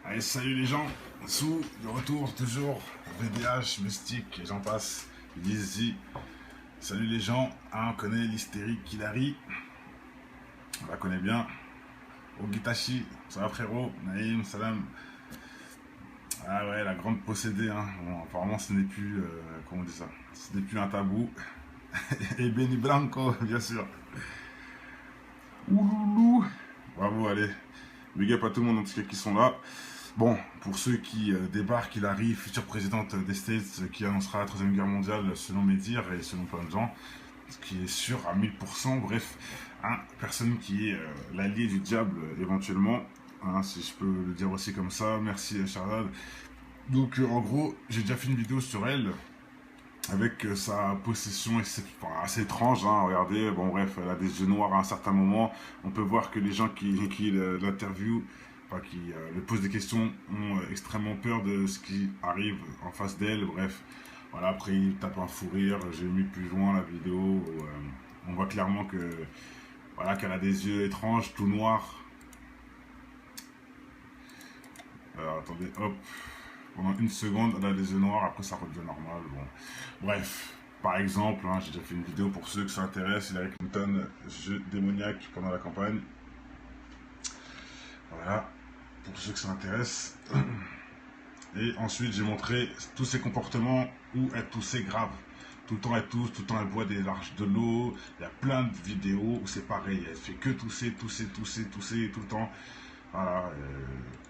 Allez, salut les gens, sous, de retour toujours, VDH, Mystique, et j'en passe, Lizzy. Salut les gens, on connaît l'hystérique Hilary, on la connaît bien. Ogitashi, ça va frérot, Naïm, salam. Ah ouais, la grande possédée, hein. Bon, apparemment ce n'est plus, comment on dit ça, ce n'est plus un tabou. Et Benny Blanco, bien sûr. Ouloulou. Bravo, allez, big up à tout le monde en tout cas qui sont là. Bon, pour ceux qui débarquent, il arrive, future présidente des States qui annoncera la Troisième Guerre mondiale selon mes dires et selon plein de gens, ce qui est sûr à 1000%, bref, hein, personne qui est l'allié du diable éventuellement, hein, si je peux le dire aussi comme ça, merci Charlotte. Donc en gros, j'ai déjà fait une vidéo sur elle, avec sa possession assez étrange, hein, regardez, bon bref, elle a des yeux noirs à un certain moment, on peut voir que les gens qui l'interviewent, enfin qui lui posent des questions, ont extrêmement peur de ce qui arrive en face d'elle, bref, voilà, après il tape un fou rire, j'ai mis plus loin la vidéo, où, on voit clairement que, voilà, qu'elle a des yeux étranges, tout noirs, alors attendez, hop, pendant une seconde, elle a des yeux noirs, après ça redevient normal, bon. Bref, par exemple, hein, j'ai déjà fait une vidéo pour ceux que ça intéresse, Hillary Clinton, jeu démoniaque pendant la campagne. Voilà, pour ceux que ça intéresse. Et ensuite, j'ai montré tous ses comportements où elle toussait grave. Tout le temps elle tousse, tout le temps elle boit des larges de l'eau. Il y a plein de vidéos où c'est pareil, elle fait que tousser, tousser, tousser, tousser tout le temps. Voilà,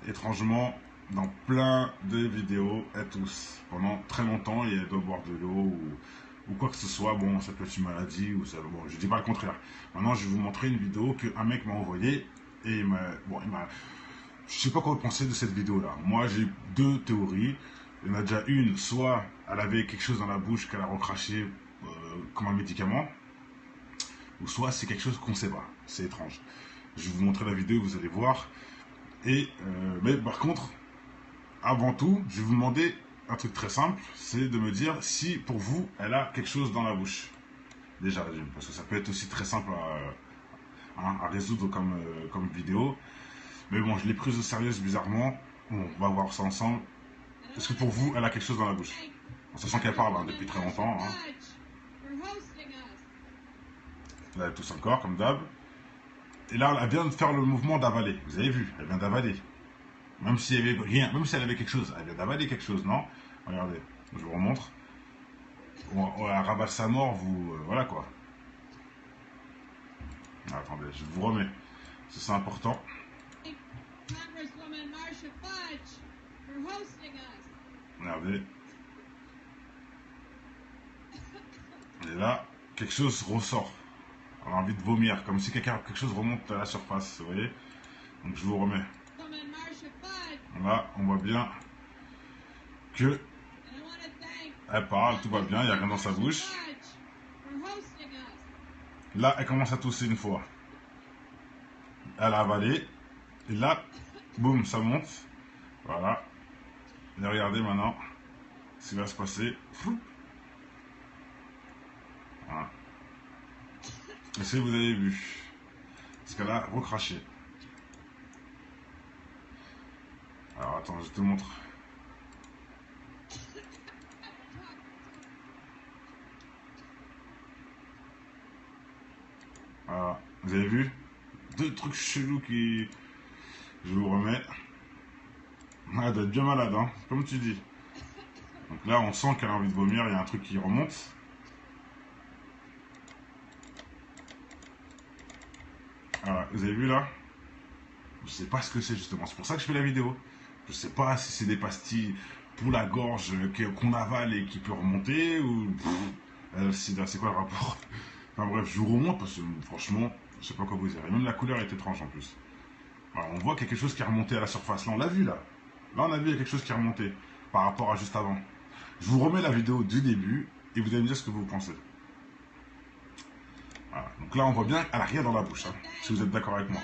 étrangement, dans plein de vidéos, elle tousse. Pendant très longtemps, et elle doit boire de l'eau ou quoi que ce soit. Bon, ça peut être une maladie, ou ça, bon, je dis pas le contraire. Maintenant, je vais vous montrer une vidéo qu'un mec m'a envoyée. Et je sais pas quoi penser de cette vidéo-là. Moi, j'ai deux théories. Il y en a déjà une, soit elle avait quelque chose dans la bouche qu'elle a recraché comme un médicament, ou soit c'est quelque chose qu'on sait pas. C'est étrange. Je vais vous montrer la vidéo, vous allez voir. Mais par contre, avant tout, je vais vous demander un truc très simple, c'est de me dire si pour vous, elle a quelque chose dans la bouche. Déjà, parce que ça peut être aussi très simple à résoudre comme vidéo. Mais bon, je l'ai prise au sérieux bizarrement. Bon, on va voir ça ensemble. Est-ce que pour vous, elle a quelque chose dans la bouche? En sachant qu'elle parle depuis très longtemps. Là, elle tousse encore, comme d'hab. Et là, elle vient de faire le mouvement d'avaler. Vous avez vu, elle vient d'avaler. Même s'il y avait rien, même si elle avait quelque chose, elle vient d'avaler quelque chose, non? Regardez, je vous remontre. On rabâche sa mort, vous. Voilà quoi. Ah, attendez, je vous remets. C'est important. Regardez. Et là, quelque chose ressort. On a envie de vomir, comme si quelque chose remonte à la surface, vous voyez? Donc je vous remets. Là, on voit bien que elle parle, tout va bien, il n'y a rien dans sa bouche. Là, elle commence à tousser une fois. Elle a avalé. Et là, boum, ça monte. Voilà. Et regardez maintenant ce qui va se passer. Voilà. Est-ce que vous avez vu ce qu'elle a recraché? Alors attends, je te montre. Voilà. Vous avez vu? Deux trucs chelous qui... Je vous remets. Elle doit être bien malade, hein, comme tu dis. Donc là, on sent qu'elle a envie de vomir, il y a un truc qui remonte. Voilà, vous avez vu là? Je sais pas ce que c'est justement, c'est pour ça que je fais la vidéo. Je sais pas si c'est des pastilles pour la gorge qu'on avale et qui peut remonter ou... c'est quoi le rapport? Enfin bref, je vous remonte parce que franchement, je sais pas quoi vous dire. Et même la couleur est étrange en plus. Alors, on voit quelque chose qui est remonté à la surface. Là, on l'a vu là. Là, on a vu quelque chose qui est remonté par rapport à juste avant. Je vous remets la vidéo du début et vous allez me dire ce que vous pensez. Voilà. Donc là, on voit bien qu'elle n'a rien dans la bouche, hein, si vous êtes d'accord avec moi.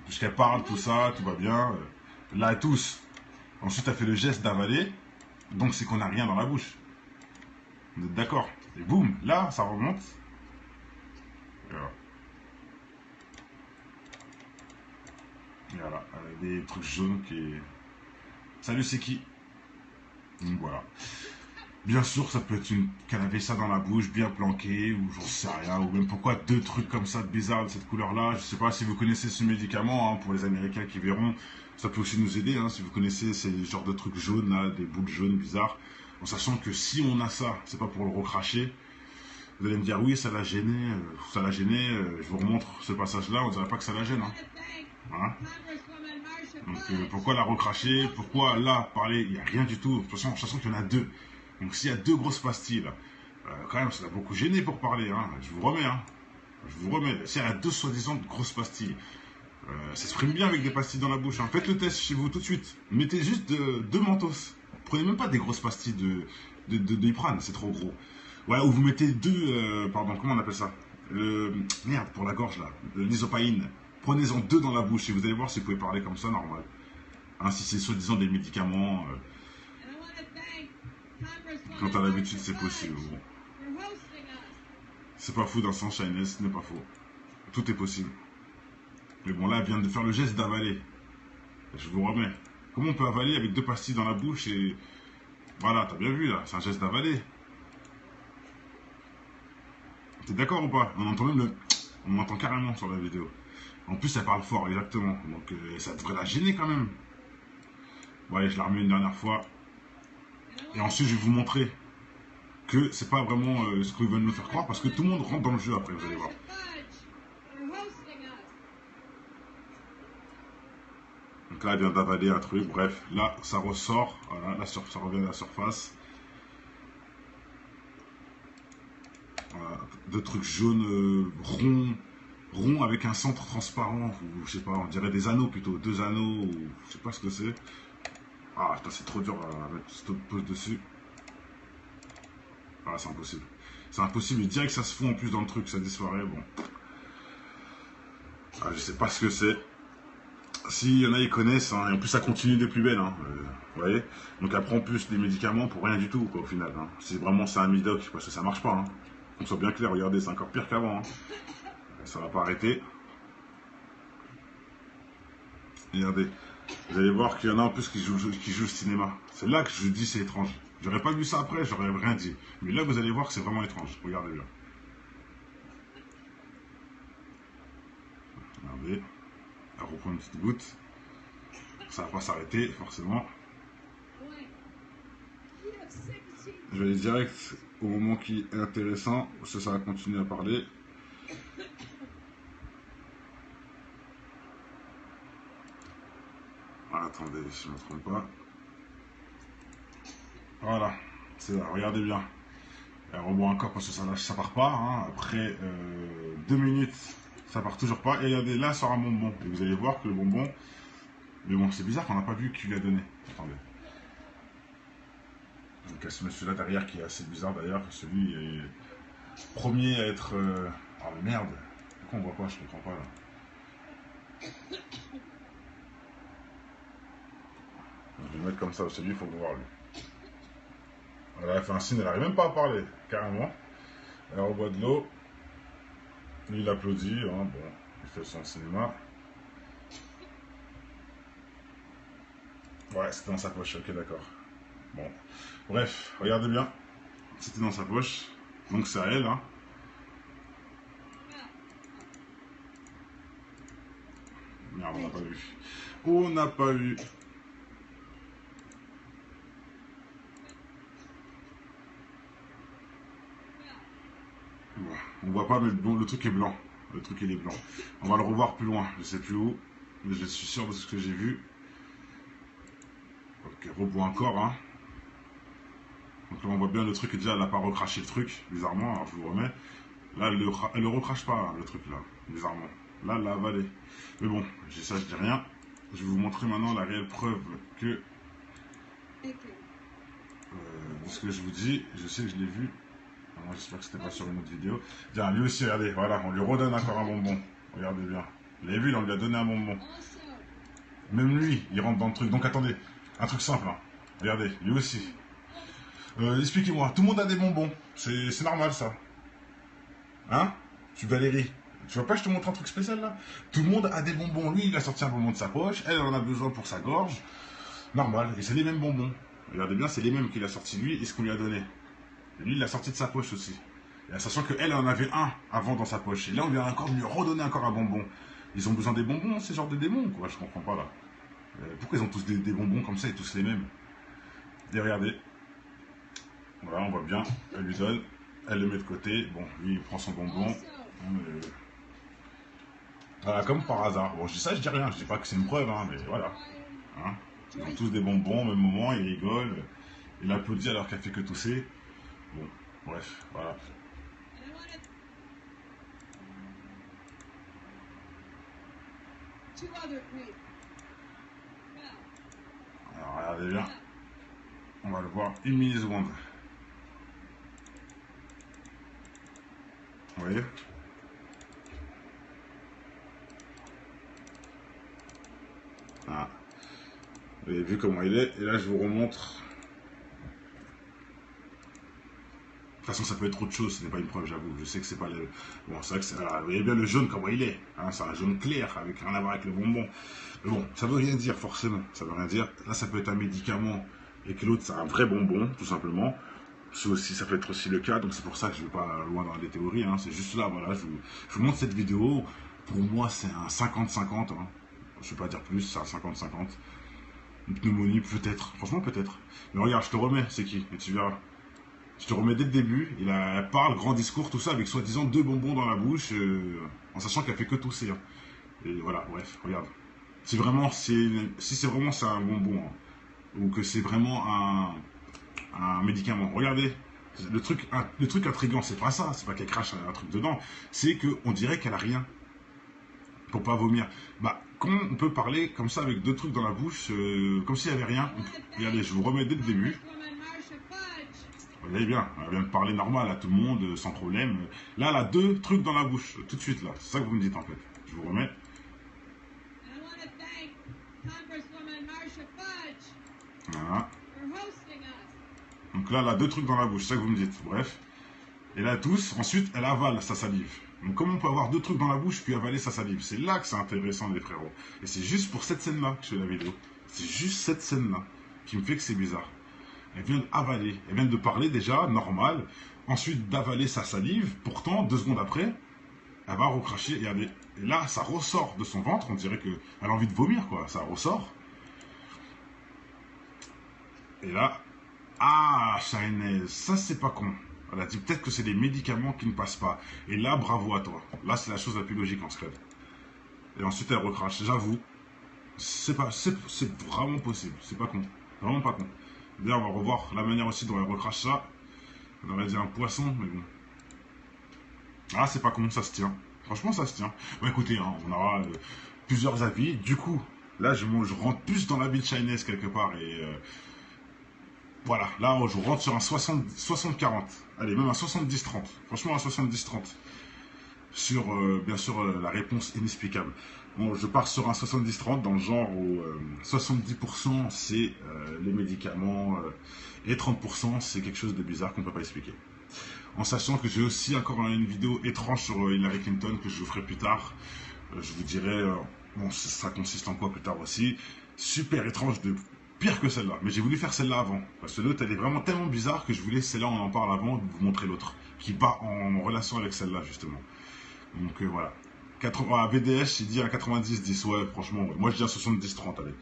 Puisqu'elle parle, tout ça, tout va bien. Là, elle tousse. Ensuite, elle fait le geste d'avaler. Donc, c'est qu'on n'a rien dans la bouche. Vous êtes d'accord? Et boum, là, ça remonte. Voilà. Et voilà, avec des trucs jaunes qui... Salut, c'est qui? Donc voilà. Bien sûr, ça peut être une qu'elle avait ça dans la bouche, bien planqué, ou j'en sais rien, ou même pourquoi deux trucs comme ça de bizarre de cette couleur-là. Je sais pas si vous connaissez ce médicament, hein, pour les Américains qui verront, ça peut aussi nous aider, hein, si vous connaissez ces genres de trucs jaunes là, des boules jaunes bizarres, en sachant que si on a ça, c'est pas pour le recracher. Vous allez me dire oui, ça l'a gêné, je vous remontre ce passage-là, on dirait pas que ça la gêne, hein. Hein. Donc pourquoi la recracher? Pourquoi là parler? Il n'y a rien du tout. De toute façon, sachant qu'il y en a deux. Donc s'il y a deux grosses pastilles, là, quand même, ça l'a beaucoup gêné pour parler. Hein. Je vous remets. Hein. Je vous remets. S'il y a deux soi-disant grosses pastilles, ça s'exprime bien avec des pastilles dans la bouche. Hein. Faites le test chez vous tout de suite. Mettez juste deux mentos. Prenez même pas des grosses pastilles de Iprane, c'est trop gros. Ouais, ou vous mettez deux, pardon, comment on appelle ça? Merde, pour la gorge là, l'isopaïne. Prenez-en deux dans la bouche et vous allez voir si vous pouvez parler comme ça, normal. Hein, si c'est soi-disant des médicaments. Quand à l'habitude, c'est possible. Bon. C'est pas fou dans Sunshine, ce n'est pas faux. Tout est possible. Mais bon, là, elle vient de faire le geste d'avaler. Je vous remets. Comment on peut avaler avec deux pastilles dans la bouche et... Voilà, t'as bien vu là, c'est un geste d'avaler. T'es d'accord ou pas? On entend même le... On entend carrément sur la vidéo. En plus, elle parle fort, exactement. Donc, ça devrait la gêner quand même. Bon, allez, je la remets une dernière fois. Et ensuite, je vais vous montrer que c'est pas vraiment ce qu'ils veulent nous faire croire, parce que tout le monde rentre dans le jeu après, vous allez voir. Donc là, elle vient d'avaler un truc, bref. Là, ça ressort. Voilà, ça revient à la surface. Voilà, deux trucs jaunes, ronds, avec un centre transparent, ou je sais pas, on dirait des anneaux plutôt, deux anneaux, ou je sais pas ce que c'est. Ah putain, c'est trop dur à mettre stop pause dessus. Ah, c'est impossible. C'est impossible, et direct ça se fout en plus dans le truc, ça disparaît, bon. Ah, je sais pas ce que c'est. S'il y en a, ils connaissent, hein, et en plus ça continue de plus belle, hein, vous voyez. Donc après, en plus, des médicaments pour rien du tout, quoi, au final. Hein. C'est vraiment ça un midoc, parce que ça marche pas, hein. Qu'on soit bien clair, regardez, c'est encore pire qu'avant. Hein. Ça va pas arrêter. Regardez. Vous allez voir qu'il y en a en plus qui jouent le cinéma. C'est là que je dis c'est étrange. J'aurais pas vu ça après, j'aurais rien dit. Mais là, vous allez voir que c'est vraiment étrange. Regardez bien. Regardez. Elle reprend une petite goutte. Ça va pas s'arrêter, forcément. Je vais aller direct au moment qui est intéressant. Ça va continuer à parler. Ah, attendez, si je ne me trompe pas. Voilà, c'est là, regardez bien. Elle reboit encore parce que ça part pas. Hein. Après 2 minutes, ça part toujours pas. Et regardez, là, sort un bonbon. Et vous allez voir que le bonbon... Mais bon, c'est bizarre qu'on n'a pas vu qui lui a donné. Attendez. Donc il y a ce monsieur-là derrière qui est assez bizarre d'ailleurs. Celui est premier à être... Ah merde. Pourquoi on voit pas? Je comprends pas là. Je vais le mettre comme ça. Celui, il faut le voir lui. Voilà, elle fait un signe, elle n'arrive même pas à parler, carrément. Elle reboit de l'eau. Lui, il applaudit. Hein, bon, il fait son cinéma. Ouais, c'était dans sa poche, ok, d'accord. Bon, bref, regardez bien. C'était dans sa poche. Donc c'est à elle, hein. Merde, on n'a pas vu. On n'a pas vu. Bon, on voit pas, mais bon, le truc est blanc. Le truc, il est blanc. On va le revoir plus loin. Je sais plus où, mais je suis sûr de ce que j'ai vu. Ok, reboit encore, hein. Donc là, on voit bien le truc, et déjà, elle n'a pas recraché le truc, bizarrement. Alors, je vous remets. Là, elle le recrache pas, hein, le truc, là, bizarrement. Là, elle l'a avalé. Mais bon, j'ai ça, je dis rien. Je vais vous montrer maintenant la réelle preuve que... de ce que je vous dis, je sais que je l'ai vu. Moi, j'espère que c'était pas sur une autre vidéo. Tiens, lui aussi, regardez, voilà, on lui redonne encore un bonbon. Regardez bien. Vous l'avez vu, là, on lui a donné un bonbon. Même lui, il rentre dans le truc. Donc attendez, un truc simple, hein. Regardez, lui aussi. Expliquez-moi, tout le monde a des bonbons. C'est normal, ça. Hein? Tu Valérie. Tu vois pas, je te montre un truc spécial là. Tout le monde a des bonbons. Lui, il a sorti un bonbon de sa poche. Elle en a besoin pour sa gorge. Normal. Et c'est les mêmes bonbons. Regardez bien, c'est les mêmes qu'il a sorti lui et ce qu'on lui a donné. Et lui, il l'a sorti de sa poche aussi. Et sachant qu'elle en avait un avant dans sa poche. Et là, on lui a encore lui redonné encore un bonbon. Ils ont besoin des bonbons, ces genres de démons, quoi. Je comprends pas là. Pourquoi ils ont tous des bonbons comme ça et tous les mêmes? Et regardez. Voilà, on voit bien. Elle lui donne. Elle le met de côté. Bon, lui, il prend son bonbon. Voilà, comme par hasard. Bon, je dis ça, je dis rien. Je dis pas que c'est une preuve, hein, mais voilà. Hein, ils ont tous des bonbons au même moment, ils rigolent. Il applaudit alors qu'elle fait que tousser. Bon, bref, voilà. Alors, regardez bien. On va le voir une milliseconde. Vous voyez? Ah. Vous avez vu comment il est. Et là, je vous remontre. De toute façon, ça peut être autre chose, ce n'est pas une preuve, j'avoue. Je sais que c'est pas le. Bon, c'est vrai que c'est. Vous voyez bien le jaune, comment il est. Hein, c'est un jaune clair, avec rien à voir avec le bonbon. Mais bon, ça veut rien dire, forcément. Ça veut rien dire. Là, ça peut être un médicament et que l'autre, c'est un vrai bonbon, tout simplement. Ça peut être aussi le cas, donc c'est pour ça que je ne vais pas loin dans les théories. Hein. C'est juste là, voilà, je vous montre cette vidéo. Pour moi, c'est un 50-50. Hein. Je ne vais pas dire plus, c'est un 50-50. Une pneumonie, peut-être. Franchement, peut-être. Mais regarde, je te remets, c'est qui? Et tu verras. Je te remets dès le début. Elle parle, grand discours, tout ça, avec soi-disant 2 bonbons dans la bouche, en sachant qu'elle fait que tousser. Hein. Et voilà, bref, regarde. Si c'est vraiment c'est un bonbon, hein, ou que c'est vraiment un médicament, regardez. Le truc intriguant, c'est pas ça, c'est pas qu'elle crache un truc dedans, c'est qu'on dirait qu'elle a rien pour pas vomir. Bah, comment on peut parler comme ça avec 2 trucs dans la bouche, comme s'il y avait rien? Regardez, je vous remets dès le début. Vous voyez bien, elle vient de parler normal à tout le monde, sans problème. Là, elle a 2 trucs dans la bouche, tout de suite là. C'est ça que vous me dites en fait. Je vous remets. Voilà. Donc là, elle a 2 trucs dans la bouche, c'est ça que vous me dites. Bref. Et là, tous, ensuite, elle avale sa salive. Donc comment on peut avoir 2 trucs dans la bouche puis avaler sa salive? C'est là que c'est intéressant, les frérots. Et c'est juste pour cette scène-là que je fais la vidéo. C'est juste cette scène-là qui me fait que c'est bizarre. Elle vient d'avaler, elle vient de parler déjà, normal. Ensuite, d'avaler sa salive. Pourtant, 2 secondes après, elle va recracher. Et là, ça ressort de son ventre. On dirait qu'elle a envie de vomir, quoi. Ça ressort. Et là, ah, Shainez, ça c'est pas con. Elle a dit peut-être que c'est des médicaments qui ne passent pas. Et là, bravo à toi. Là, c'est la chose la plus logique en secret. Et ensuite, elle recrache. J'avoue, c'est vraiment possible. C'est pas con. Vraiment pas con. D'ailleurs, on va revoir la manière aussi dont elle recrache ça. On aurait dit un poisson, mais bon. Ah, c'est pas con, ça se tient. Franchement, ça se tient. Bon, écoutez, hein, on aura plusieurs avis. Du coup, là, je rentre plus dans la vie de Shainez quelque part. Et voilà, là, je rentre sur un 60-40. Allez, même un 70-30. Franchement, un 70-30. Sur, bien sûr, la réponse inexplicable. Bon, je pars sur un 70-30 dans le genre où 70% c'est les médicaments et 30% c'est quelque chose de bizarre qu'on ne peut pas expliquer. En sachant que j'ai aussi encore une vidéo étrange sur Hillary Clinton que je vous ferai plus tard. Je vous dirai, bon, ça consiste en quoi plus tard aussi. Super étrange, pire que celle-là. Mais j'ai voulu faire celle-là avant. Parce que l'autre, elle est vraiment tellement bizarre que je voulais, celle-là, on en parle avant, de vous montrer l'autre. Qui va en relation avec celle-là, justement. Donc voilà. VDS, il dit un 90-10. Ouais, franchement, ouais. Moi je dis un 70-30, allez.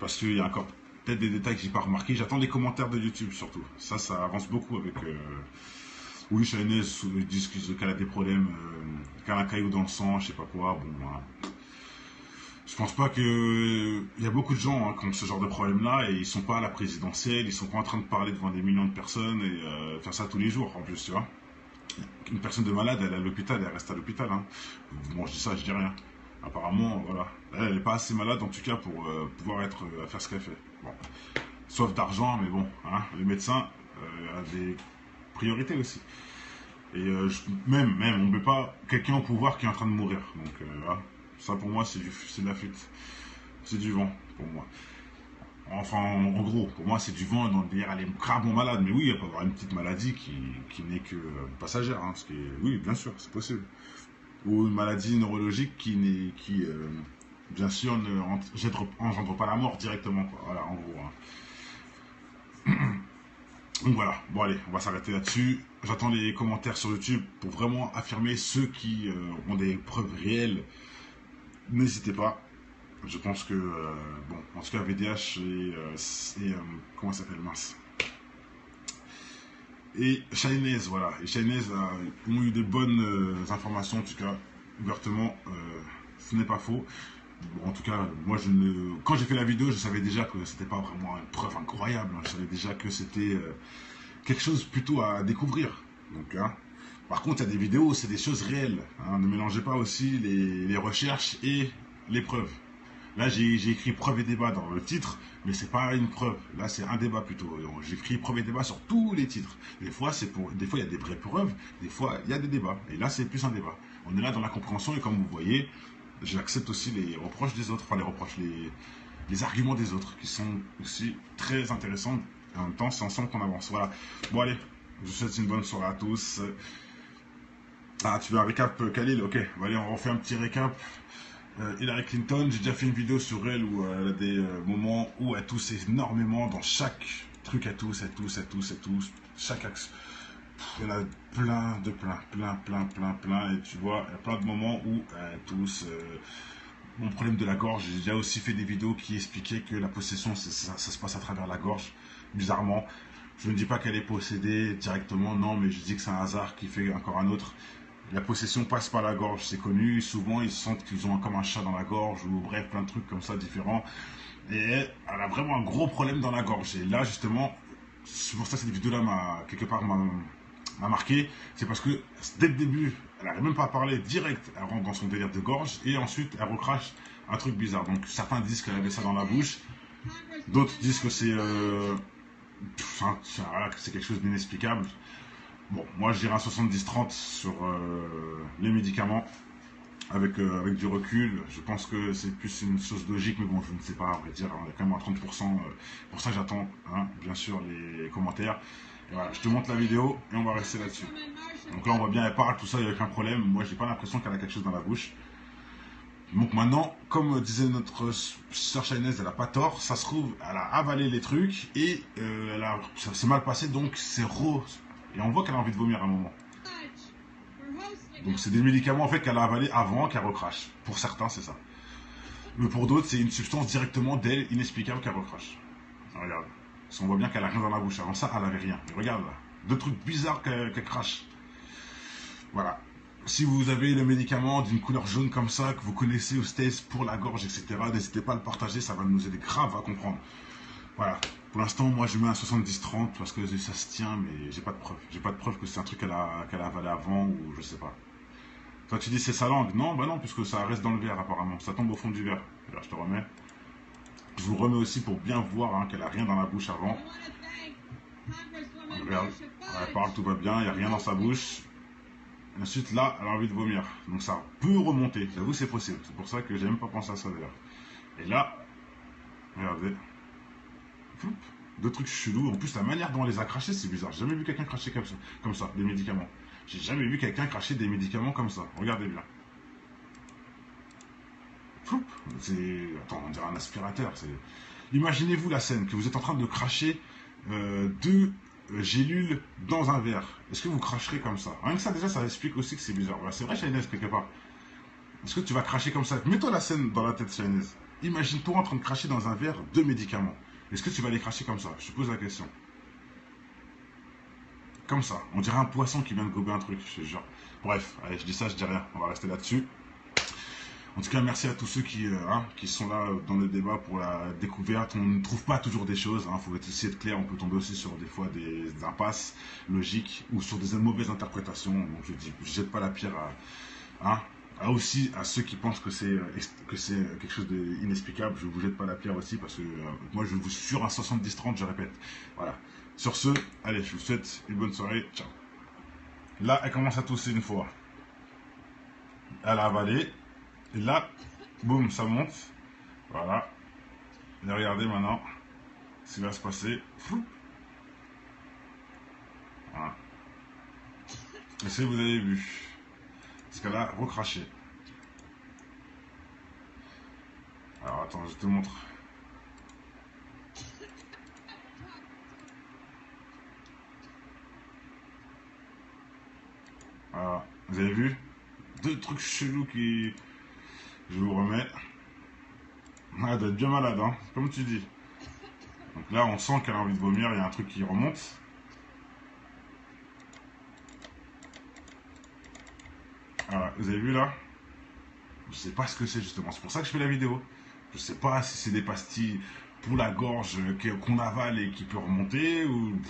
Parce qu'il y a encore peut-être des détails que j'ai pas remarqués. J'attends les commentaires de YouTube surtout. Ça avance beaucoup avec. Oui, Shainez, ils disent qu'elle a des problèmes, qu'elle a un caillou dans le sang, je sais pas quoi. Bon, voilà. Je pense pas que. Il y a beaucoup de gens qui ont ce genre de problème-là et ils sont pas à la présidentielle, ils sont pas en train de parler devant des millions de personnes et faire ça tous les jours en plus, tu vois. Une personne de malade, elle est à l'hôpital, elle reste à l'hôpital. Hein. Bon, je dis ça, je dis rien. Apparemment, voilà. Elle n'est pas assez malade, en tout cas, pour pouvoir faire ce qu'elle fait. Bon. Sauf d'argent, mais bon, hein, les médecins a des priorités aussi. Et même, on ne met pas quelqu'un au pouvoir qui est en train de mourir. Donc, voilà. Ça, pour moi, c'est de la fuite. C'est du vent, pour moi. Enfin, en gros, pour moi, c'est du vent dans le délire, elle est gravement malade. Mais oui, elle peut avoir une petite maladie qui n'est que passagère. Hein, oui, bien sûr, c'est possible. ou une maladie neurologique qui bien sûr, engendre pas la mort directement, quoi. Voilà, en gros. Hein. Donc voilà, bon allez, on va s'arrêter là-dessus. J'attends les commentaires sur YouTube pour vraiment affirmer ceux qui ont des preuves réelles. N'hésitez pas. Je pense que, bon, en tout cas, VDH comment ça s'appelle, mince. Et Shinez, voilà. Et Shinez ont eu des bonnes informations, en tout cas, ouvertement, ce n'est pas faux. Bon, en tout cas, moi, quand j'ai fait la vidéo, je savais déjà que c'était pas vraiment une preuve incroyable. Hein. Je savais déjà que c'était quelque chose plutôt à découvrir. Donc, hein. Par contre, il y a des vidéos où c'est des choses réelles. Hein. Ne mélangez pas aussi les recherches et les preuves. Là, j'ai écrit preuve et débat dans le titre, mais c'est pas une preuve. Là, c'est un débat plutôt. J'ai écrit preuve et débat sur tous les titres. Des fois, il y a des vraies preuves, des fois, il y a des débats. Et là, c'est plus un débat. On est là dans la compréhension et comme vous voyez, j'accepte aussi les reproches des autres, enfin les arguments des autres, qui sont aussi très intéressants. Et en même temps, c'est ensemble qu'on avance. Voilà. Bon, allez, je vous souhaite une bonne soirée à tous. Ah, tu veux un récap, Khalil? Ok, bon, allez, on refait un petit récap. Hillary Clinton, j'ai déjà fait une vidéo sur elle où elle a des moments où elle tousse énormément dans chaque truc, elle tousse, chaque axe. Il y en a plein, et tu vois, il y a plein de moments où elle tousse. Mon problème de la gorge, j'ai déjà aussi fait des vidéos qui expliquaient que la possession, ça se passe à travers la gorge, bizarrement. Je ne dis pas qu'elle est possédée directement, non, mais je dis que c'est un hasard qui fait encore un autre. La possession passe par la gorge, c'est connu. Souvent, ils sentent qu'ils ont comme un chat dans la gorge, ou bref, plein de trucs comme ça différents. Et elle a vraiment un gros problème dans la gorge. Et là, justement, c'est pour ça que cette vidéo-là quelque part, m'a marqué. C'est parce que dès le début, elle n'arrive même pas à parler direct. Elle rentre dans son délire de gorge et ensuite, elle recrache un truc bizarre. Donc, certains disent qu'elle avait ça dans la bouche. D'autres disent que c'est quelque chose d'inexplicable. Bon, moi je dirais un 70-30 sur les médicaments. Avec du recul, je pense que c'est plus une chose logique, mais bon, je ne sais pas, on va dire, il y a quand même un 30%. Pour ça, j'attends, hein, bien sûr, les commentaires. Et voilà, je te montre la vidéo et on va rester là-dessus. Donc là, on voit bien, elle parle, tout ça, il n'y a aucun problème. Moi, j'ai pas l'impression qu'elle a quelque chose dans la bouche. Donc maintenant, comme disait notre sœur Chinez, elle n'a pas tort, ça se trouve, elle a avalé les trucs et ça s'est mal passé, donc c'est rose. Et on voit qu'elle a envie de vomir à un moment. Donc c'est des médicaments en fait qu'elle a avalé avant qu'elle recrache. Pour certains, c'est ça. Mais pour d'autres, c'est une substance directement d'elle, inexplicable, qu'elle recrache. Regarde. Parce qu'on voit bien qu'elle a rien dans la bouche. Avant ça, elle avait rien. Mais regarde là. Deux trucs bizarres qu'elle crache. Voilà. Si vous avez le médicament d'une couleur jaune comme ça, que vous connaissez au States pour la gorge, etc., n'hésitez pas à le partager, ça va nous aider grave à comprendre. Voilà. Pour l'instant, moi, je mets un 70-30 parce que ça se tient, mais j'ai pas de preuve. J'ai pas de preuve que c'est un truc qu'elle a avalé avant ou je sais pas. Toi, tu dis c'est sa langue. Non, bah non, puisque ça reste dans le verre apparemment. Ça tombe au fond du verre. Là, je te remets. Je vous remets aussi pour bien voir hein, qu'elle a rien dans la bouche avant. Regarde, elle parle, tout va bien, il n'y a rien dans sa bouche. Et ensuite, là, elle a envie de vomir. Donc ça peut remonter. J'avoue, c'est possible. C'est pour ça que j'ai même pas pensé à ça d'ailleurs. Et là, regardez. Deux trucs chelous. En plus, la manière dont on les a crachés, c'est bizarre. J'ai jamais vu quelqu'un cracher comme ça, des médicaments. J'ai jamais vu quelqu'un cracher des médicaments comme ça. Regardez bien. Attends, on dirait un aspirateur. Imaginez-vous la scène, que vous êtes en train de cracher deux gélules dans un verre. Est-ce que vous cracherez comme ça? Rien que ça, déjà, ça explique aussi que c'est bizarre. C'est vrai, Shainez, quelque part. Est-ce que tu vas cracher comme ça? Mets-toi la scène dans la tête, Shainez. Imagine-toi en train de cracher dans un verre deux médicaments. Est-ce que tu vas les cracher comme ça? Je te pose la question. Comme ça. On dirait un poisson qui vient de gober un truc, je te jure. Bref, allez, je dis ça, je dis rien. On va rester là-dessus. En tout cas, merci à tous ceux qui sont là dans le débat pour la découverte. On ne trouve pas toujours des choses. Il faut essayer de clair. On peut tomber aussi sur des fois des impasses logiques ou sur des mauvaises interprétations. Donc je jette pas la pierre aussi à ceux qui pensent que c'est quelque chose d'inexplicable. Je vous jette pas la pierre aussi parce que moi je vous suis sur un 70-30, je répète. Voilà. Sur ce, allez, je vous souhaite une bonne soirée. Ciao. Là, elle commence à tousser une fois. Elle a avalé. Et là, boum, ça monte. Voilà. Et regardez maintenant ce qui va se passer. Voilà. Est-ce que vous avez vu? Parce qu'elle a recraché. Alors attends, je te montre. Voilà. Vous avez vu? Deux trucs chelous qui... Je vous remets. Ah, elle doit être bien malade, hein, comme tu dis. Donc là, on sent qu'elle a envie de vomir, il y a un truc qui remonte. Voilà, vous avez vu là? Je sais pas ce que c'est justement, c'est pour ça que je fais la vidéo. Je sais pas si c'est des pastilles pour la gorge qu'on avale et qui peut remonter ou...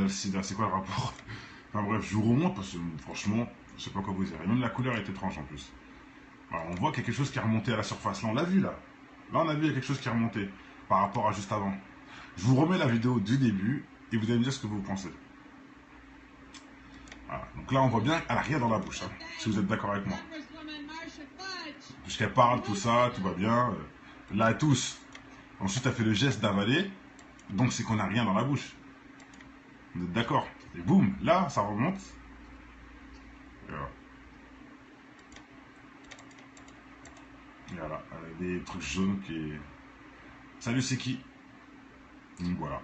c'est quoi le rapport? Enfin bref, je vous remonte parce que franchement, je sais pas quoi vous dire. Et même la couleur est étrange en plus. Alors, on voit qu'il y a quelque chose qui est remonté à la surface. Là, on l'a vu là. Là, on a vu qu'il y a quelque chose qui est remonté par rapport à juste avant. Je vous remets la vidéo du début et vous allez me dire ce que vous pensez. Voilà. Donc là, on voit bien qu'elle n'a rien dans la bouche, hein, si vous êtes d'accord avec moi. Puisqu'elle parle, tout ça, tout va bien. Là, elle tousse. Ensuite, elle fait le geste d'avaler. Donc, c'est qu'on n'a rien dans la bouche. Vous êtes d'accord? Et boum, là, ça remonte. Et voilà. Et voilà, avec des trucs jaunes qui... Salut, c'est qui? Donc voilà.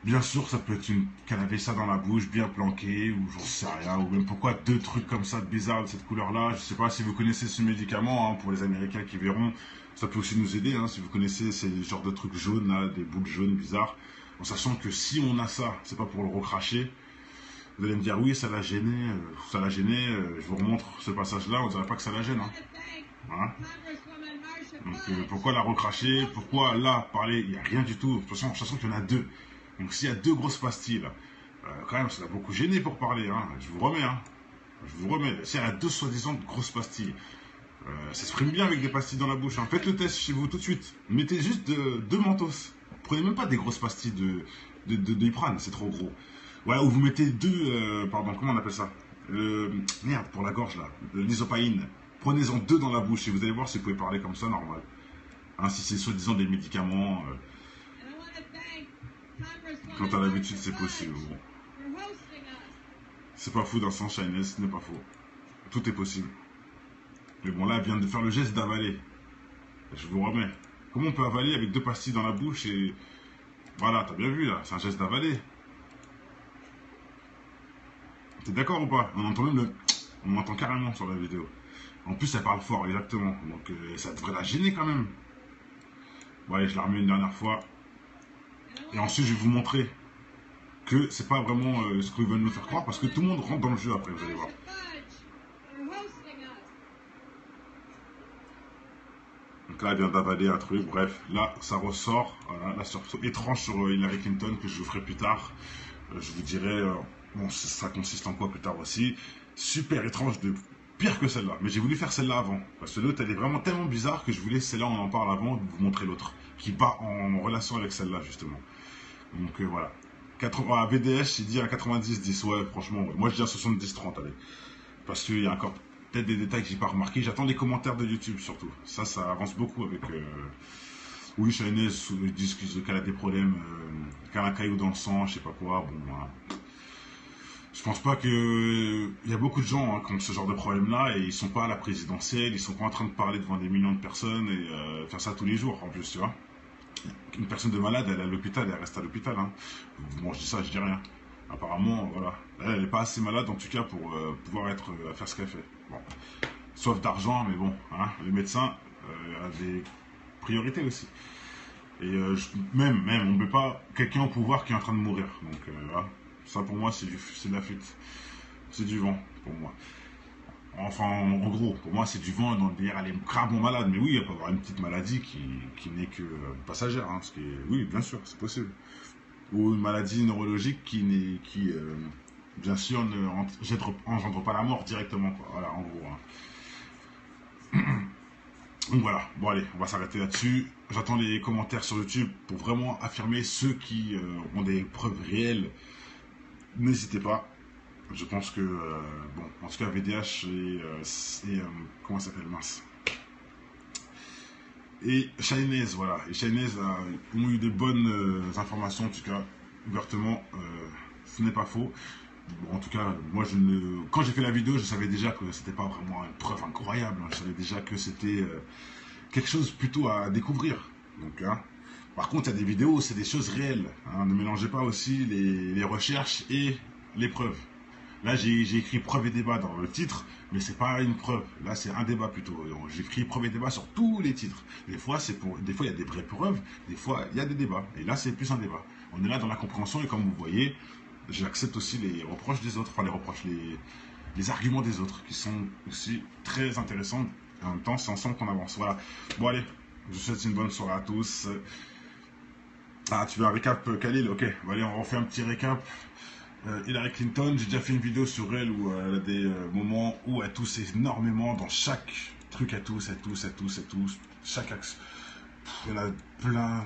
Bien sûr, ça peut être qu'elle avait ça dans la bouche, bien planqué, ou j'en sais rien, ou même pourquoi deux trucs comme ça de bizarres de cette couleur-là. Je sais pas si vous connaissez ce médicament, hein, pour les Américains qui verront, ça peut aussi nous aider, hein, si vous connaissez ces genres de trucs jaunes, là, des boules jaunes bizarres, en sachant que si on a ça, c'est pas pour le recracher. Vous allez me dire, oui, ça l'a gêné, je vous remontre ce passage-là, on dirait pas que ça la gêne. Hein. Hein? Donc pourquoi la recracher? Pourquoi là, parler? Il n'y a rien du tout. De toute façon, sachant qu'il y en a deux. Donc s'il y a deux grosses pastilles, là, quand même, ça l'a beaucoup gêné pour parler. Hein. Je vous remets. Hein. Je vous remets. S'il y a deux soi-disant grosses pastilles, ça se prime bien avec des pastilles dans la bouche. Hein. Faites le test chez vous tout de suite. Mettez juste deux mentos. Prenez même pas des grosses pastilles de Iprane, c'est trop gros. Ouais, ou vous mettez deux, pardon, comment on appelle ça? Merde, pour la gorge là, l'isopaïne. Prenez-en deux dans la bouche et vous allez voir si vous pouvez parler comme ça, normal. Hein, si c'est soi-disant des médicaments, quand t'as l'habitude, c'est possible. Bon. C'est pas fou dans son Shyness, ce n'est pas faux. Tout est possible. Mais bon, là, elle vient de faire le geste d'avaler. Je vous remets. Comment on peut avaler avec deux pastilles dans la bouche et... Voilà, t'as bien vu là, c'est un geste d'avaler. T'es d'accord ou pas? On entend même le... On m'entend carrément sur la vidéo. En plus, elle parle fort, exactement. Donc, ça devrait la gêner quand même. Bon, allez, je la remets une dernière fois. Et ensuite, je vais vous montrer que c'est pas vraiment ce qu'ils veulent nous faire croire, parce que tout le monde rentre dans le jeu après, vous allez voir. Donc là, elle vient d'avaler un truc, bref. Là, ça ressort. Voilà, la sorte étrange sur Hillary Clinton que je vous ferai plus tard. Je vous dirai, bon, ça consiste en quoi plus tard aussi. Super étrange, pire que celle-là. Mais j'ai voulu faire celle-là avant. Parce que l'autre, elle est vraiment tellement bizarre que je voulais, celle-là, on en parle avant, de vous montrer l'autre. Qui part en relation avec celle-là, justement. Donc voilà. VDH, il dit à 90-10. Ouais, franchement, ouais. Moi je dis à 70-30, allez. Parce qu'il y a encore peut-être des détails que j'ai pas remarqués. J'attends les commentaires de YouTube surtout. Ça avance beaucoup avec... Oui, Shyness, ils disent qu'elle a des problèmes, qu'elle a un caillou dans le sang, je sais pas quoi. Bon, voilà. Je pense pas que... Il y a beaucoup de gens, hein, qui ont ce genre de problème-là et ils sont pas à la présidentielle, ils sont pas en train de parler devant des millions de personnes et faire ça tous les jours en plus, tu vois. Une personne de malade, elle est à l'hôpital, elle reste à l'hôpital. Hein. Bon, je dis ça, je dis rien. Apparemment, voilà. Elle n'est pas assez malade, en tout cas, pour pouvoir faire ce qu'elle fait. Bon. Sauf d'argent, mais bon, hein, les médecins ont des priorités aussi. Et même, on ne peut pas quelqu'un au pouvoir qui est en train de mourir. Donc, voilà. Ça, pour moi, c'est de la fuite. C'est du vent, pour moi. Enfin, en gros, pour moi, c'est du vent dans le délire, elle est gravement malade. Mais oui, il peut y avoir une petite maladie qui n'est que passagère. Hein, oui, bien sûr, c'est possible. Ou une maladie neurologique qui, bien sûr, n'engendre pas la mort directement. Quoi. Voilà, en gros. Hein. Donc voilà, bon allez, on va s'arrêter là-dessus. J'attends les commentaires sur YouTube pour vraiment affirmer ceux qui ont des preuves réelles. N'hésitez pas. Je pense que, bon, en tout cas, VDH et comment ça s'appelle, mince. Et Shyness, voilà. Et Shyness ont eu des bonnes informations, en tout cas, ouvertement, ce n'est pas faux. Bon, en tout cas, moi, quand j'ai fait la vidéo, je savais déjà que c'était pas vraiment une preuve incroyable. Hein. Je savais déjà que c'était quelque chose plutôt à découvrir. Donc, hein. Par contre, il y a des vidéos où c'est des choses réelles. Hein. Ne mélangez pas aussi les recherches et les preuves. Là, j'ai écrit preuve et débat dans le titre, mais c'est pas une preuve. Là, c'est un débat plutôt. J'ai écrit preuve et débat sur tous les titres. Des fois, des fois, il y a des vraies preuves, des fois, il y a des débats. Et là, c'est plus un débat. On est là dans la compréhension et comme vous voyez, j'accepte aussi les reproches des autres, enfin les reproches, les arguments des autres, qui sont aussi très intéressants. En même temps, c'est ensemble qu'on avance. Voilà. Bon, allez, je vous souhaite une bonne soirée à tous. Ah, tu veux un récap, Khalil? Ok, bon, allez, on refait un petit récap. Hillary Clinton, j'ai déjà fait une vidéo sur elle où elle a des moments où elle tousse énormément dans chaque truc, elle tousse, chaque axe. Il y en a plein,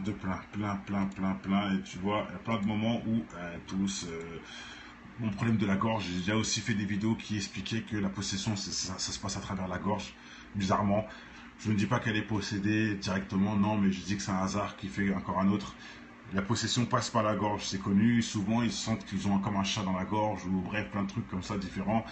et tu vois, il y a plein de moments où elle tousse. Mon problème de la gorge, j'ai déjà aussi fait des vidéos qui expliquaient que la possession, ça se passe à travers la gorge, bizarrement. Je ne dis pas qu'elle est possédée directement, non, mais je dis que c'est un hasard qui fait encore un autre. La possession passe par la gorge, c'est connu. Souvent, ils sentent qu'ils ont comme un chat dans la gorge, ou bref, plein de trucs comme ça différents.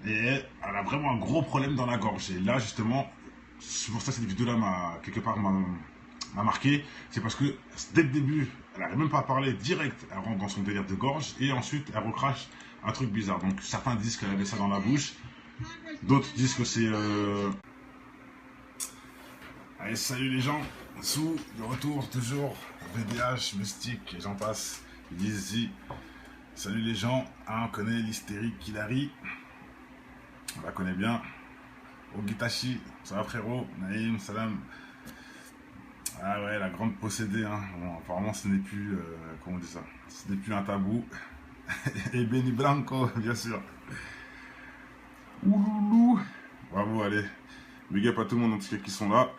Et elle a vraiment un gros problème dans la gorge. Et là, justement, c'est pour ça que cette vidéo-là quelque part, m'a marqué. C'est parce que dès le début, elle n'arrive même pas à parler direct. Elle rentre dans son délire de gorge et ensuite, elle recrache un truc bizarre. Donc, certains disent qu'elle avait ça dans la bouche. D'autres disent que c'est... Allez, salut les gens. Sous, de retour, toujours. VDH, Mystique, et j'en passe. Ils disent ici. Salut les gens. Ah, on connaît l'hystérique Hillary. On la connaît bien. Ogitashi, ça va frérot. Naïm, salam. Ah ouais, la grande possédée. Hein. Bon, apparemment, ce n'est plus. Comment on dit ça? Ce n'est plus un tabou. Et Benny Blanco, bien sûr. Ouloulou. Bravo, allez. Big up à tout le monde en tout cas qui sont là.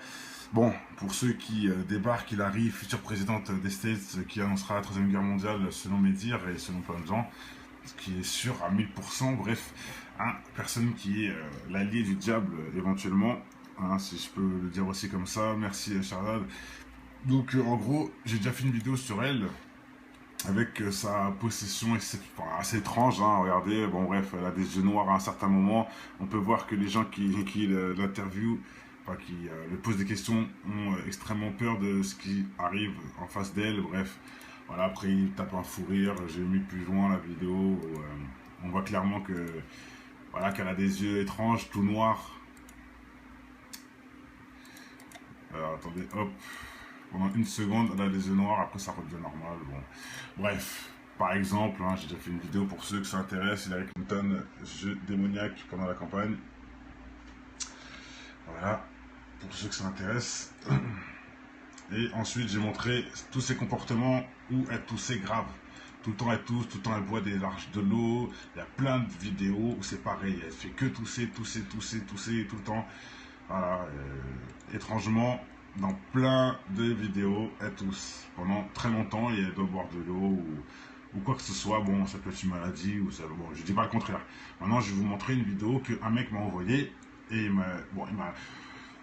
Bon, pour ceux qui débarquent, Hillary, future présidente des States, qui annoncera la Troisième Guerre mondiale selon mes dires et selon plein de gens, ce qui est sûr à 1000%, bref, hein, personne qui est l'allié du diable éventuellement, hein, si je peux le dire aussi comme ça, merci Charlotte. Donc en gros, j'ai déjà fait une vidéo sur elle, avec sa possession assez étrange, hein, regardez, bon bref, elle a des yeux noirs à un certain moment, on peut voir que les gens qui l'interviewent, enfin qui lui posent des questions, ont extrêmement peur de ce qui arrive en face d'elle, bref, voilà, après il tape un fou rire, j'ai mis plus loin la vidéo, où, on voit clairement que, voilà, qu'elle a des yeux étranges, tout noirs, attendez, hop, pendant une seconde, elle a les yeux noirs, après ça redevient normal. Bon. Bref, par exemple, hein, j'ai déjà fait une vidéo pour ceux que ça intéresse, Hillary Clinton, jeu démoniaque pendant la campagne. Voilà, pour ceux que ça intéresse. Et ensuite, j'ai montré tous ses comportements où elle toussait grave. Tout le temps elle tousse, tout le temps elle boit des larges de l'eau. Il y a plein de vidéos où c'est pareil, elle fait que tousser tout le temps. Voilà, étrangement, dans plein de vidéos, elle tousse pendant très longtemps et elle doit boire de l'eau ou quoi que ce soit. Bon, ça peut être une maladie ou ça. Bon, je dis pas le contraire. Maintenant, je vais vous montrer une vidéo qu'un mec m'a envoyée et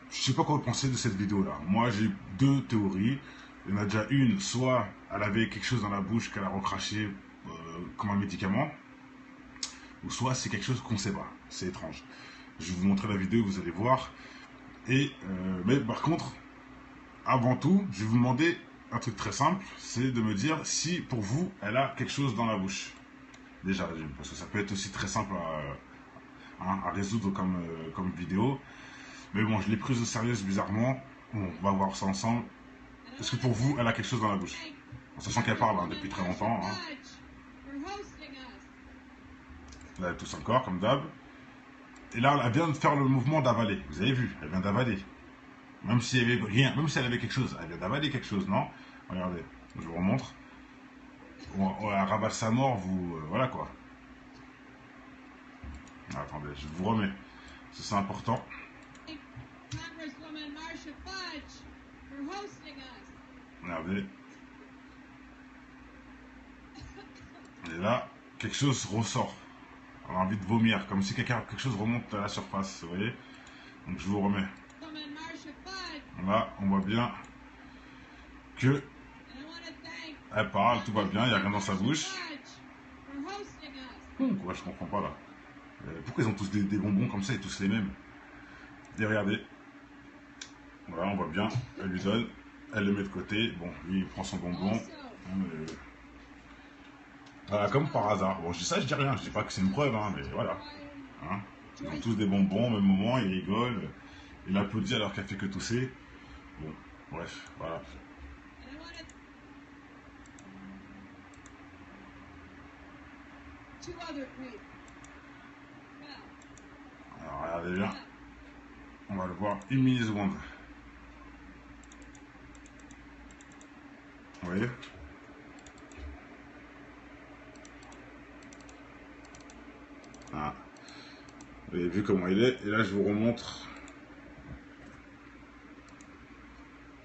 je sais pas quoi penser de cette vidéo-là. Moi, j'ai deux théories. Il y en a déjà une, soit elle avait quelque chose dans la bouche qu'elle a recraché comme un médicament, ou soit c'est quelque chose qu'on ne sait pas. C'est étrange. Je vais vous montrer la vidéo, vous allez voir. Mais par contre, avant tout, je vais vous demander un truc très simple, c'est de me dire si pour vous, elle a quelque chose dans la bouche. Déjà, parce que ça peut être aussi très simple à résoudre comme vidéo. Mais bon, je l'ai prise au sérieux bizarrement. Bon, on va voir ça ensemble. Est-ce que pour vous, elle a quelque chose dans la bouche? En sachant qu'elle parle depuis très longtemps. Hein. Là, elle tousse encore, comme d'hab. Et là, elle vient de faire le mouvement d'avaler. Vous avez vu, elle vient d'avaler. Même si elle avait rien, même si elle avait quelque chose, elle vient d'avaler quelque chose, non? Regardez, je vous remontre. Elle ravale sa mort, vous... voilà quoi. Attendez, je vous remets. C'est important. Regardez. Et là, quelque chose ressort. On a envie de vomir, comme si quelque chose remonte à la surface, vous voyez? Donc je vous remets. Là, on voit bien que elle parle, tout va bien, il n'y a rien dans sa bouche. Quoi, je comprends pas là. Pourquoi ils ont tous des bonbons comme ça et tous les mêmes? Et regardez, voilà, on voit bien, elle lui donne, elle le met de côté, bon, lui il prend son bonbon. Voilà, comme par hasard. Bon, je dis ça, je dis rien, je dis pas que c'est une preuve, hein, mais voilà. Hein. Ils ont tous des bonbons au même moment, ils rigolent, il applaudit alors qu'elle fait que tousser. Bon, bref, voilà. Alors, regardez bien, on va le voir une milliseconde. Vous voyez? Ah. Vous avez vu comment il est, et là je vous remontre.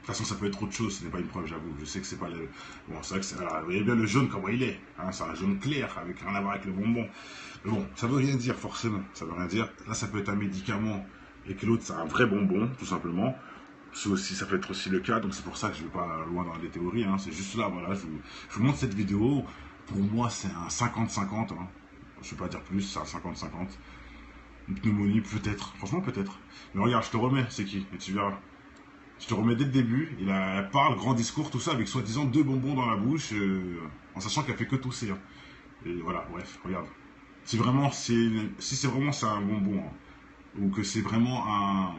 De toute façon, ça peut être autre chose, ce n'est pas une preuve, j'avoue. Je sais que c'est pas le. Bon, c'est vrai que c'est. Vous voyez bien le jaune, comment il est. Hein, c'est un jaune clair, avec rien à voir avec le bonbon. Mais bon, ça veut rien dire, forcément. Ça veut rien dire. Là, ça peut être un médicament, et que l'autre, c'est un vrai bonbon, tout simplement. Aussi, ça peut être aussi le cas, donc c'est pour ça que je ne vais pas loin dans les théories. Hein. C'est juste là, voilà. Je vous montre cette vidéo. Pour moi, c'est un 50-50. Hein. Je ne vais pas dire plus, c'est un 50-50. Une pneumonie, peut-être. Franchement, peut-être. Mais regarde, je te remets, c'est qui? Et tu verras. Je te remets dès le début, elle parle, grand discours, tout ça, avec soi-disant 2 bonbons dans la bouche, en sachant qu'elle fait que tousser. Hein. Et voilà, bref, regarde. Si vraiment c'est vraiment c'est un bonbon, hein, ou que c'est vraiment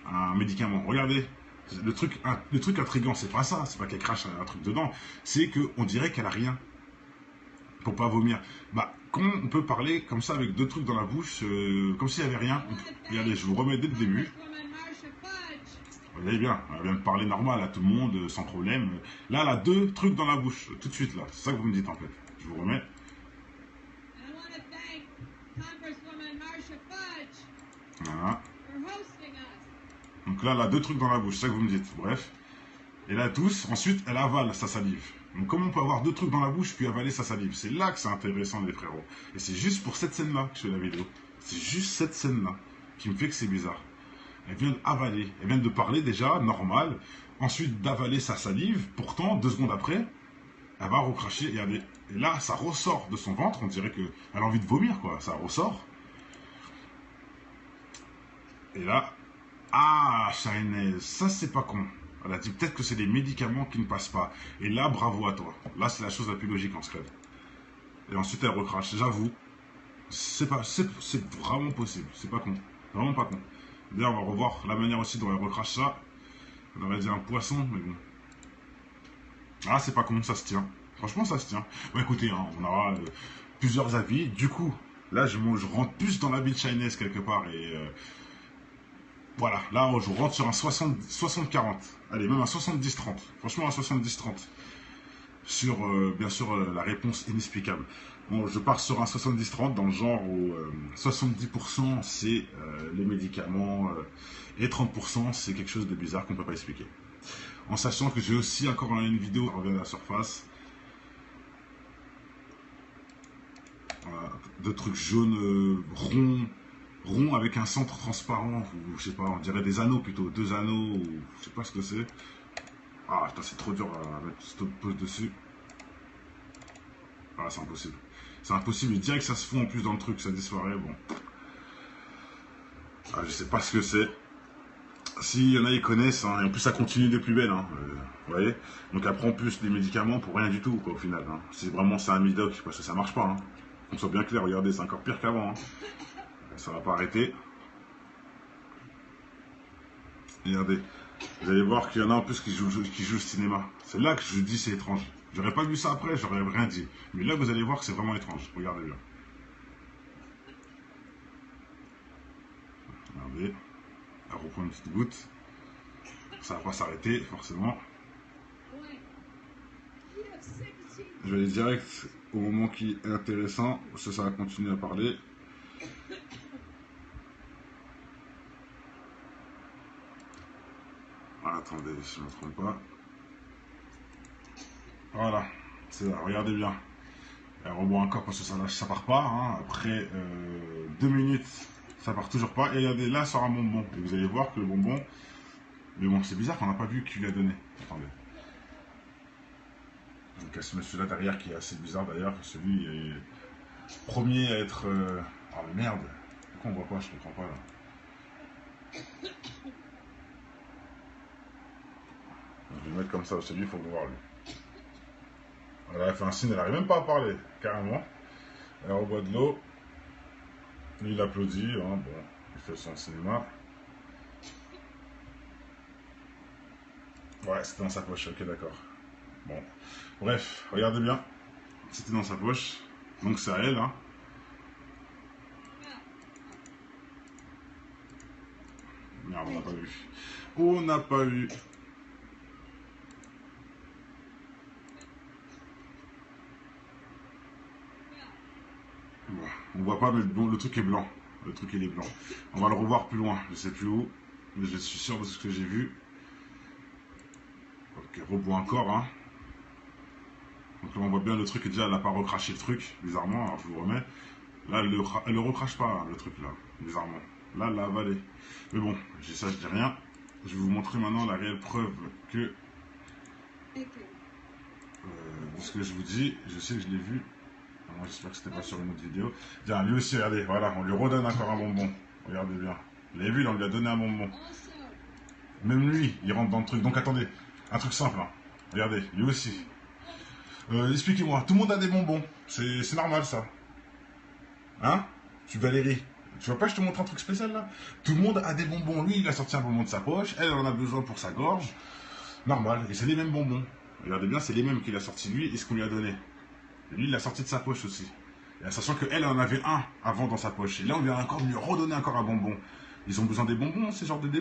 un médicament, regardez. Le truc intriguant, c'est pas ça, c'est pas qu'elle crache un truc dedans, c'est qu'on dirait qu'elle a rien pour pas vomir. Bah, comment on peut parler comme ça avec 2 trucs dans la bouche, comme s'il n'y avait rien? Regardez, je vous remets dès le début. Vous voyez bien, elle vient de parler normal à tout le monde, sans problème. Là, elle a 2 trucs dans la bouche, tout de suite là. C'est ça que vous me dites en fait. Je vous remets. Voilà. Donc là, elle a 2 trucs dans la bouche, c'est ça que vous me dites. Bref. Et là, tous, ensuite, elle avale sa salive. Donc comment on peut avoir 2 trucs dans la bouche puis avaler sa salive? C'est là que c'est intéressant les frérots. Et c'est juste pour cette scène-là que je fais la vidéo. C'est juste cette scène-là qui me fait que c'est bizarre. Elle vient d'avaler, elle vient de parler déjà, normal. Ensuite d'avaler sa salive. Pourtant, 2 secondes après, elle va recracher. Et là, ça ressort de son ventre. On dirait qu'elle a envie de vomir, quoi. Ça ressort. Et là, ah, Shainez, ça c'est pas con. Elle a dit peut-être que c'est des médicaments qui ne passent pas. Et là, bravo à toi. Là, c'est la chose la plus logique en secret. Et ensuite, elle recrache. J'avoue, c'est vraiment possible. C'est pas con. Vraiment pas con. D'ailleurs, on va revoir la manière aussi dont elle recrache ça. On aurait dit un poisson, mais bon. Ah, c'est pas con, ça se tient. Franchement, ça se tient. Bon, écoutez, hein, on aura plusieurs avis. Du coup, là, je rentre plus dans la vie de Shainez quelque part. Et voilà, là, je rentre sur un 60-40. Allez, même un 70-30. Franchement, un 70-30. Sur, bien sûr, la réponse inexplicable. Bon, je pars sur un 70-30 dans le genre où 70% c'est les médicaments et 30% c'est quelque chose de bizarre qu'on ne peut pas expliquer. En sachant que j'ai aussi encore une vidéo qui revient à la surface. Voilà, de trucs jaunes, ronds avec un centre transparent, ou je sais pas, on dirait des anneaux plutôt, 2 anneaux, ou je sais pas ce que c'est. Ah putain, c'est trop dur à mettre stop pause dessus. Ah, c'est impossible. C'est impossible, il dirait que ça se fond en plus dans le truc, ça disparaît, bon. Ah, je sais pas ce que c'est. S'il y en a, ils connaissent, hein, et en plus ça continue des plus belles, hein, vous voyez. Donc elle prend plus des médicaments pour rien du tout, quoi, au final. Hein. C'est vraiment, c'est un médoc, parce que ça marche pas. Hein. Qu'on soit bien clair, regardez, c'est encore pire qu'avant. Hein. Ça va pas arrêter. Regardez, vous allez voir qu'il y en a en plus qui jouent le cinéma. C'est là que je dis c'est étrange. J'aurais pas vu ça après, j'aurais rien dit. Mais là, vous allez voir que c'est vraiment étrange. Regardez bien. Regardez. Elle reprend une petite goutte. Ça va pas s'arrêter, forcément. Je vais aller direct au moment qui est intéressant. Ça va continuer à parler. Ah, attendez, si je ne me trompe pas. Voilà, c'est là, regardez bien. Elle reboit encore parce que ça part pas. Hein. Après 2 minutes, ça part toujours pas. Et regardez, là, sort un bonbon. Et vous allez voir que le bonbon... Mais bon, c'est bizarre qu'on n'a pas vu qui lui a donné. Attendez. Donc, il y a ce monsieur-là derrière qui est assez bizarre d'ailleurs. Celui est... Premier à être... Oh merde. Pourquoi on voit pas? Je comprends pas là. Je vais le mettre comme ça, c'est lui, il faut le voir lui. Elle a fait un signe, elle n'arrive même pas à parler, carrément. Elle reboit de l'eau. Lui, il applaudit, hein, bon, il fait son cinéma. Ouais, c'était dans sa poche, ok, d'accord. Bon, bref, regardez bien. C'était dans sa poche, donc c'est à elle, hein. Merde, on n'a pas vu. On n'a pas vu. Bon, on voit pas, mais bon, le truc est blanc. Le truc, il est blanc. On va le revoir plus loin, je sais plus où. Mais je suis sûr de ce que j'ai vu. Ok, reboit encore, hein. Donc là, on voit bien le truc, et déjà, elle n'a pas recraché le truc, bizarrement, alors je vous remets. Là, elle le recrache pas, hein, le truc, là, bizarrement. Là, elle l'a avalé. Mais bon, j'ai ça, je dis rien. Je vais vous montrer maintenant la réelle preuve que... de ce que je vous dis, je sais que je l'ai vu. Moi, j'espère que c'était pas sur une autre vidéo. Tiens, lui aussi, regardez, voilà, on lui redonne encore un bonbon. Regardez bien. Vous l'avez vu, là, on lui a donné un bonbon. Même lui, il rentre dans le truc. Donc attendez, un truc simple, hein. Regardez, lui aussi. Expliquez-moi, tout le monde a des bonbons. C'est normal, ça. Hein? Valérie, tu vois pas, je te montre un truc spécial, là? Tout le monde a des bonbons. Lui, il a sorti un bonbon de sa poche. Elle en a besoin pour sa gorge. Normal. Et c'est les mêmes bonbons. Regardez bien, c'est les mêmes qu'il a sorti lui et ce qu'on lui a donné. Et lui, il l'a sorti de sa poche aussi. Et sachant qu'elle en avait un avant dans sa poche. Et là, on lui a encore lui redonné encore un bonbon. Ils ont besoin des bonbons, ces genres de démons.